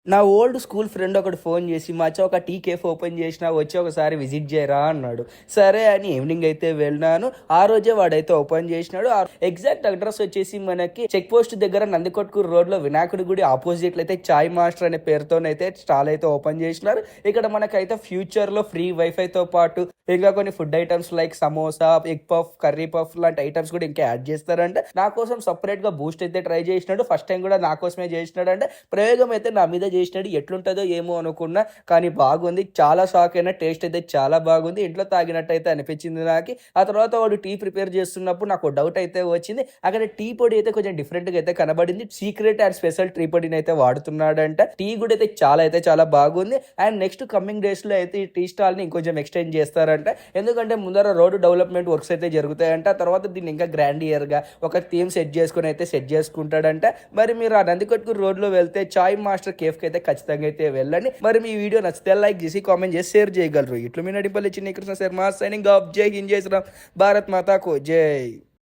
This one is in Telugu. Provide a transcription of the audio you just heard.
నా ఓల్డ్ స్కూల్ ఫ్రెండ్ ఒకడు ఫోన్ చేసి, "మచ్చా ఒక టీ కేఫ్ ఓపెన్ చేసినా వచ్చి ఒకసారి విజిట్ చేయరా" అన్నాడు. సరే అని ఈవినింగ్ అయితే వెళ్ళినాను. ఆ రోజే వాడైతే ఓపెన్ చేసినాడు. ఎగ్జాక్ట్ అడ్రస్ వచ్చేసి మనకి చెక్ పోస్ట్ దగ్గర నందికొట్కూరు రోడ్‌లో వినాయకుడి గుడి ఆపోజిట్‌లో అయితే చాయ్ మాస్టర్ అనే పేరుతోనైతే స్టాల్ అయితే ఓపెన్ చేసినారు. ఇక్కడ మనకైతే ఫ్యూచర్‌లో ఫ్రీ వైఫైతో పాటు ఇంకా కొన్ని food items like samosa, egg puff, curry puff లాంటి ఐటమ్స్ కూడా ఇంకా యాడ్ చేస్తారంట. నా కోసం సెపరేట్‌గా బూస్ట్ అయితే ట్రై చేసినాడు. ఫస్ట్ టైం కూడా నా కోసమే చేసినాడంటే ప్రయోగం అయితే నా మీద చేసినాడు. ఎట్లుంటుందో ఏమో అనుకున్నా, కానీ బాగుంది. చాలా షాక్ అయినా. టేస్ట్ అయితే చాలా బాగుంది. ఇంట్లో తాగినట్టయితే అనిపించింది నాకి. ఆ తర్వాత వాడు టీ ప్రిపేర్ చేస్తున్నప్పుడు నాకు డౌట్ అయితే వచ్చింది. అక్కడ టీ పొడి అయితే కొంచెం డిఫరెంట్‌గా అయితే కనబడింది. సీక్రెట్ అండ్ స్పెషల్ టీ పొడిని అయితే వాడుతున్నాడంట. టీ కూడా అయితే చాలా బాగుంది. అండ్ నెక్స్ట్ కమింగ్ డేస్‌లో అయితే ఈ టీ స్టాల్‌ని ఇంకొంచెం ఎక్స్‌టెండ్ చేస్తారంట. ఎందుకంటే ముందర రోడ్డు డెవలప్‌మెంట్ వర్క్స్ అయితే జరుగుతాయంట. తర్వాత దీన్ని ఇంకా గ్రాండియర్‌గా ఒక థీమ్ సెట్ చేసుకుంటాడంట. మరి మీరు ఆ నందికొట్కూరు రోడ్‌లో వెళ్తే చాయ్ మాస్టర్ కేఫ్‌కి అయితే ఖచ్చితంగా అయితే వెళ్ళండి. మరి మీ వీడియో నచ్చితే లైక్ చేసి, కామెంట్ చేసి, షేర్ చేయగలరు. ఇట్లు మీ నడిపల్లి చిన్ని కృష్ణ శర్మ సైనింగ్ ఆఫ్. జై హింద్, జై శ్రీరామ్, భారత్ మాతా కో జై.